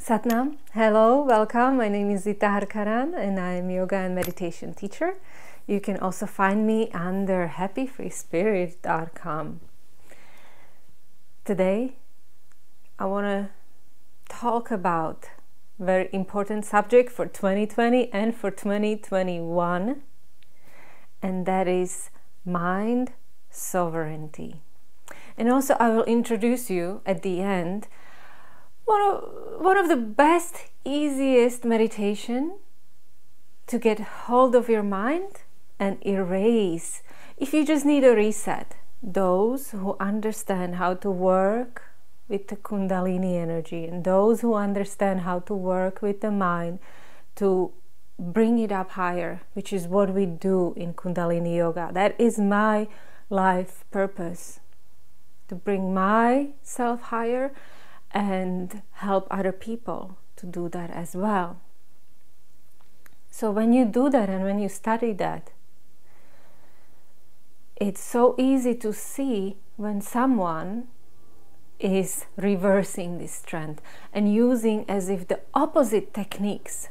Satnam, hello, welcome. My name is Zita Harkaran and I am yoga and meditation teacher. You can also find me under happyfreespirit.com. Today, I want to talk about a very important subject for 2020 and for 2021, and that is mind sovereignty. And also I will introduce you at the end one of the best, easiest meditation to get hold of your mind and erase, if you just need a reset, those who understand how to work with the Kundalini energy and those who understand how to work with the mind to bring it up higher, which is what we do in Kundalini yoga. That is my life purpose, to bring myself higher and help other people to do that as well. So when you do that and when you study that, it's so easy to see when someone is reversing this trend and using as if the opposite techniques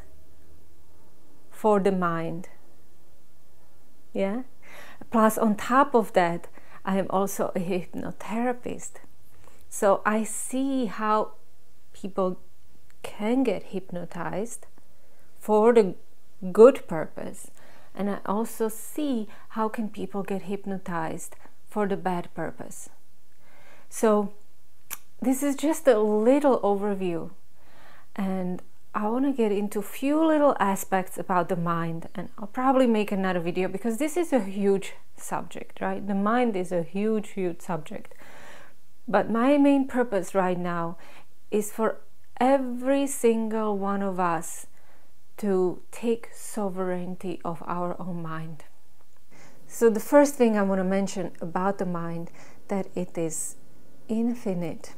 for the mind. Yeah? Plus, on top of that, I am also a hypnotherapist. So I see how people can get hypnotized for the good purpose. And I also see how can people get hypnotized for the bad purpose. So this is just a little overview. And I want to get into a few little aspects about the mind. And I'll probably make another video because this is a huge subject, right? The mind is a huge, huge subject. But my main purpose right now is for every single one of us to take sovereignty of our own mind. So the first thing I want to mention about the mind, that it is infinite.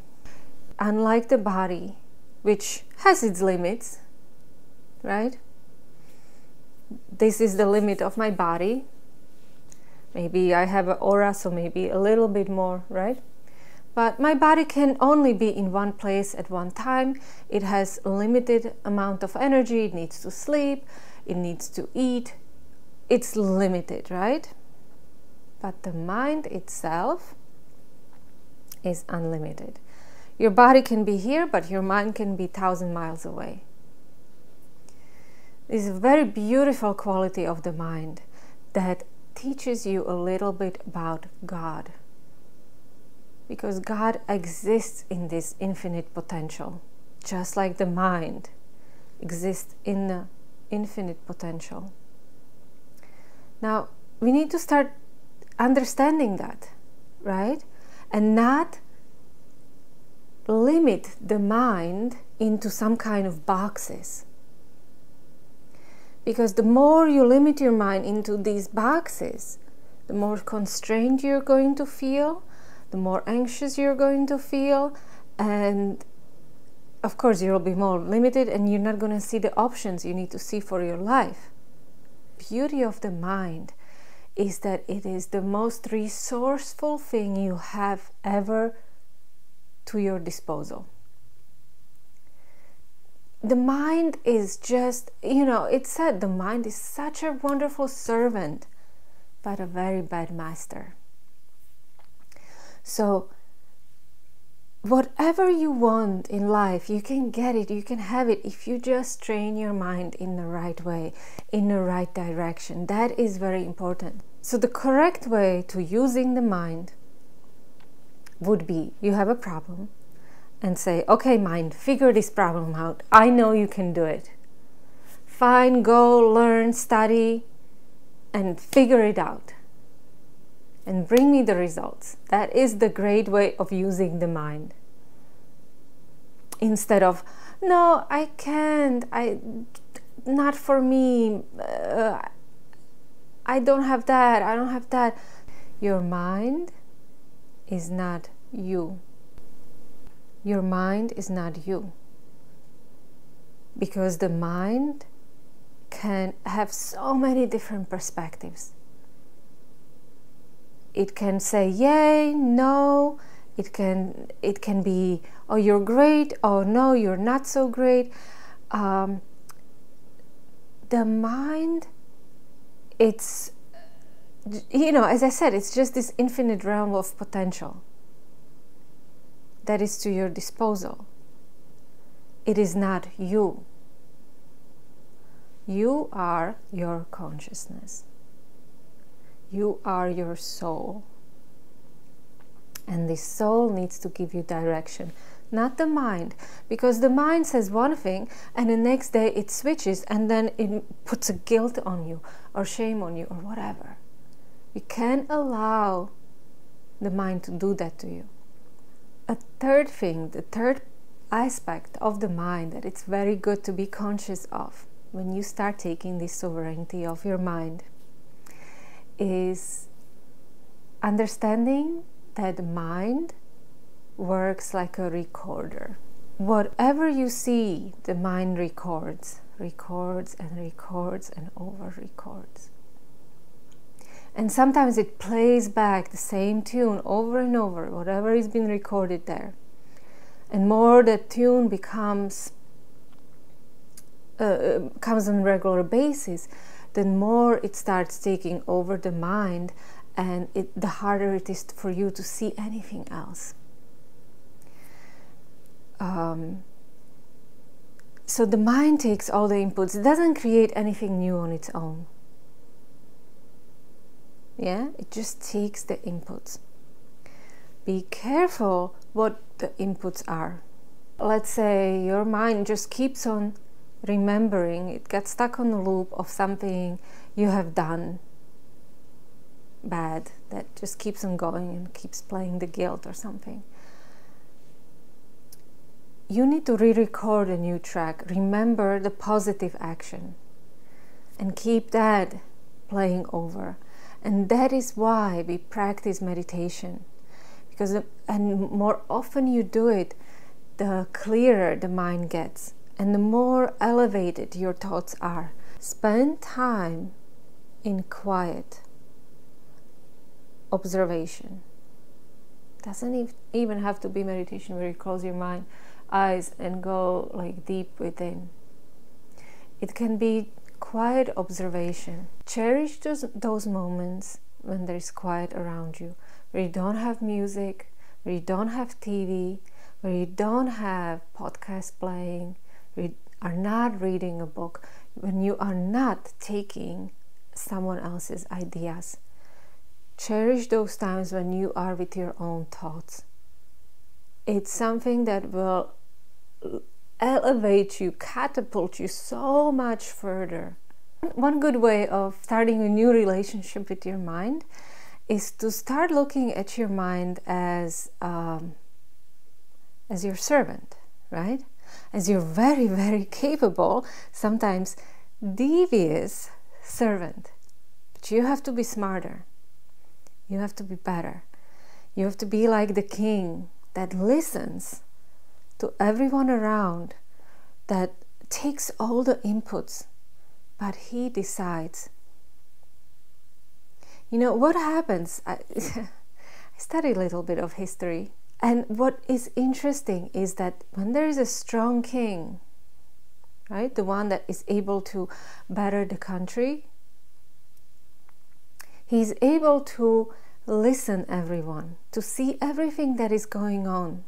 Unlike the body, which has its limits, right? This is the limit of my body. Maybe I have an aura, so maybe a little bit more, right? But my body can only be in one place at one time. It has a limited amount of energy. It needs to sleep. It needs to eat. It's limited, right? But the mind itself is unlimited. Your body can be here, but your mind can be 1,000 miles away. It's a very beautiful quality of the mind that teaches you a little bit about God. Because God exists in this infinite potential, just like the mind exists in the infinite potential. Now, we need to start understanding that, right? And not limit the mind into some kind of boxes. Because the more you limit your mind into these boxes, the more constrained you're going to feel, the more anxious you're going to feel, and of course you'll be more limited and you're not going to see the options you need to see for your life. Beauty of the mind is that it is the most resourceful thing you have ever to your disposal. The mind is just, it's said the mind is such a wonderful servant, but a very bad master. So whatever you want in life, you can get it, you can have it if you just train your mind in the right way, in the right direction. That is very important. So the correct way to using the mind would be, you have a problem and say, okay, mind, figure this problem out. I know you can do it. Fine, go learn, study, and figure it out. And bring me the results. That is the great way of using the mind. Instead of, no, I can't, not for me, I don't have that, I don't have that. Your mind is not you. Your mind is not you. Because the mind can have so many different perspectives. It can say yay, no, It can be, oh, you're great, oh no, you're not so great. The mind, it's, as I said, it's just this infinite realm of potential that is to your disposal. It is not you. You are your consciousness. You are your soul. And the soul needs to give you direction, not the mind. Because the mind says one thing and the next day it switches and then it puts a guilt on you or shame on you or whatever. You can't allow the mind to do that to you. A third thing, the third aspect of the mind that it's very good to be conscious of when you start taking this sovereignty of your mind is understanding that the mind works like a recorder. Whatever you see, the mind records and over records. And sometimes it plays back the same tune over and over, whatever has been recorded there. And more the tune comes on a regular basis, then more it starts taking over the mind, and the harder it is for you to see anything else. So the mind takes all the inputs. It doesn't create anything new on its own. Yeah, it just takes the inputs. Be careful what the inputs are. Let's say your mind just keeps on remembering, it gets stuck on the loop of something you have done bad that just keeps on going and keeps playing the guilt or something. You need to re-record a new track. Remember the positive action and keep that playing over. And that is why we practice meditation, because and more often you do it, the clearer the mind gets and the more elevated your thoughts are. Spend time in quiet observation. Doesn't even have to be meditation where you close your eyes and go like deep within. It can be quiet observation. Cherish those moments when there is quiet around you, where you don't have music, where you don't have TV, where you don't have podcasts playing, where you are not reading a book, when you are not taking someone else's ideas. Cherish those times when you are with your own thoughts. It's something that will elevate you, catapult you so much further. One good way of starting a new relationship with your mind is to start looking at your mind as your servant, right? As your very, very capable, sometimes devious servant. But you have to be smarter. You have to be better. You have to be like the king that listens to everyone around, that takes all the inputs, but he decides. You know what happens? I studied a little bit of history, and what is interesting is that when there is a strong king, right, the one that is able to better the country, he's able to listen everyone, to see everything that is going on,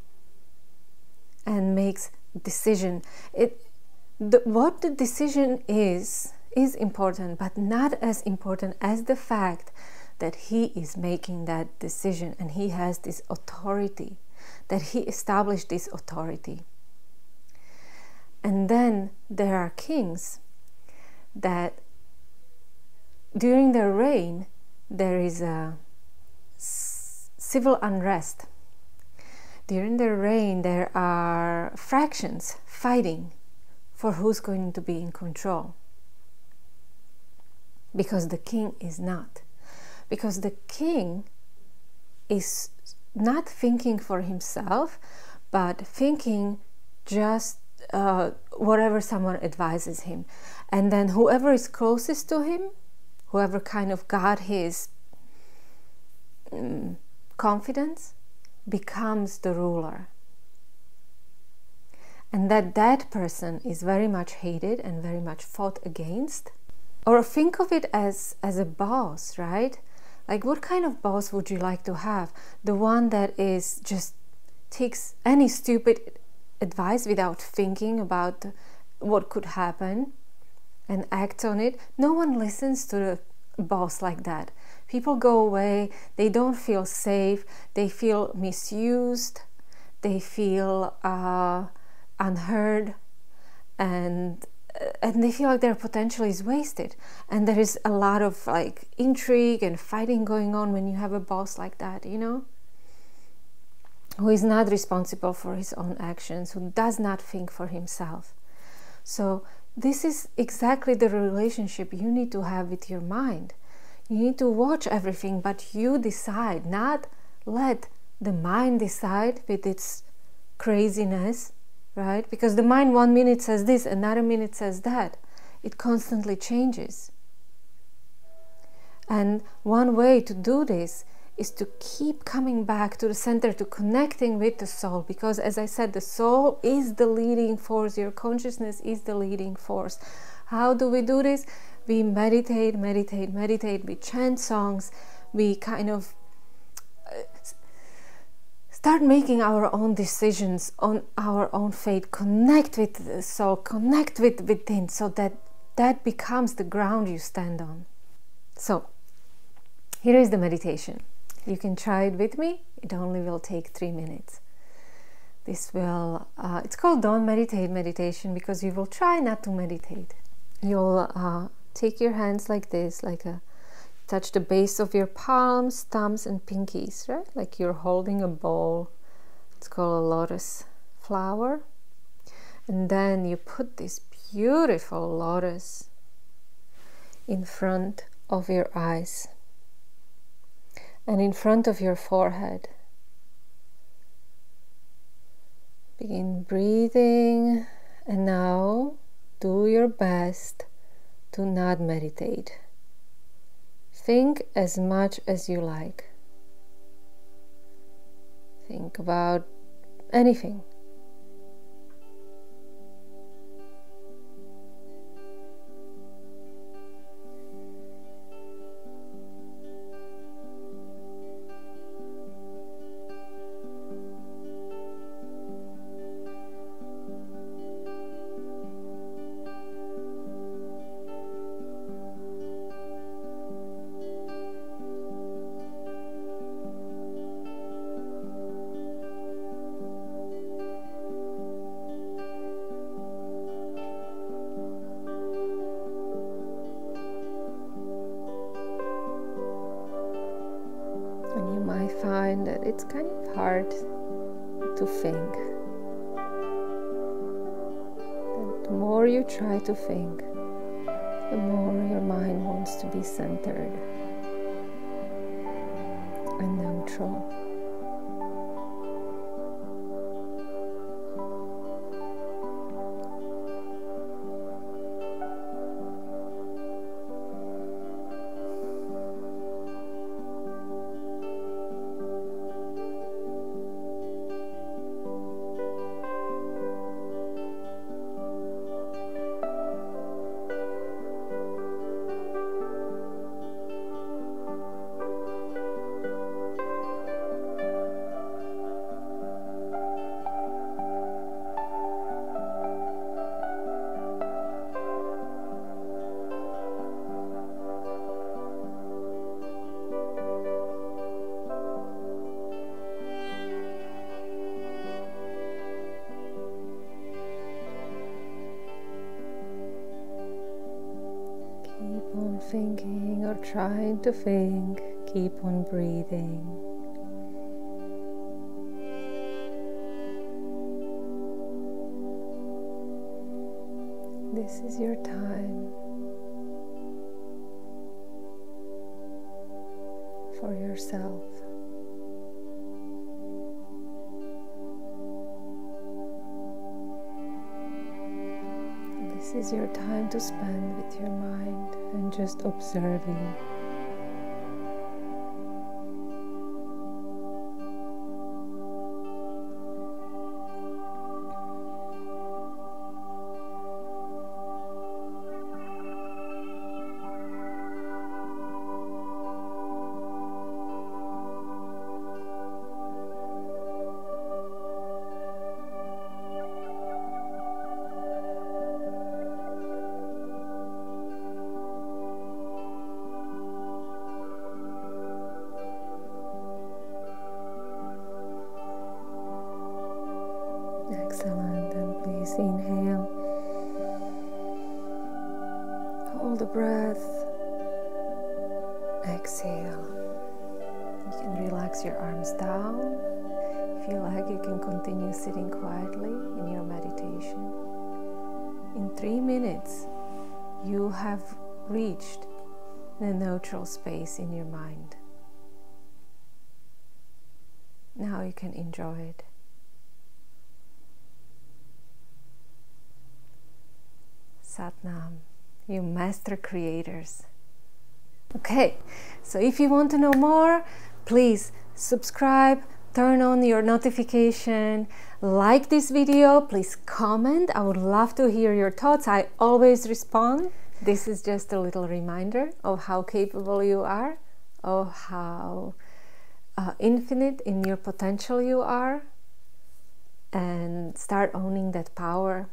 and makes decision. What the decision is important, but not as important as the fact that he is making that decision and he has this authority, that he established this authority. And then there are kings that during their reign there is a civil unrest. During their reign there are factions fighting for who's going to be in control. Because the king is not. Because the king is not thinking for himself, but thinking just whatever someone advises him. And then whoever is closest to him, whoever kind of got his confidence, becomes the ruler. And that person is very much hated and very much fought against. Or think of it as a boss, right? Like, what kind of boss would you like to have? The one that is just takes any stupid advice without thinking about what could happen and acts on it? No one listens to the boss like that. People go away, they don't feel safe, they feel misused, they feel unheard, and they feel like their potential is wasted. And there is a lot of like intrigue and fighting going on when you have a boss like that, you know, who is not responsible for his own actions, who does not think for himself. So this is exactly the relationship you need to have with your mind. You need to watch everything, but you decide, not let the mind decide with its craziness, right? Because the mind 1 minute says this, another minute says that. It constantly changes. And one way to do this is to keep coming back to the center, to connecting with the soul. Because as I said, the soul is the leading force. Your consciousness is the leading force. How do we do this? We meditate. We chant songs. We kind of start making our own decisions on our own fate, connect with the soul, connect with within, so that becomes the ground you stand on. So here is the meditation. You can try it with me. It only will take 3 minutes. This will, it's called Don't Meditate meditation, because you will try not to meditate. You'll take your hands like this, touch the base of your palms, thumbs, and pinkies, right? Like you're holding a bowl. It's called a lotus flower. And then you put this beautiful lotus in front of your eyes and in front of your forehead. Begin breathing, and now do your best to not meditate. Think as much as you like. Think about anything. Find that it's kind of hard to think. And the more you try to think, the more your mind wants to be centered and neutral. Thinking or trying to think, keep on breathing. This is your time for yourself. This is your time to spend with your mind and just observing. inhale. Hold the breath. Exhale. You can relax your arms down. If you like, you can continue sitting quietly in your meditation. In 3 minutes, you have reached the neutral space in your mind. Now you can enjoy it. Satnam, you master creators. Okay, so if you want to know more, please subscribe, turn on your notification, like this video, please comment. I would love to hear your thoughts. I always respond. This is just a little reminder of how capable you are, of how infinite in your potential you are, and start owning that power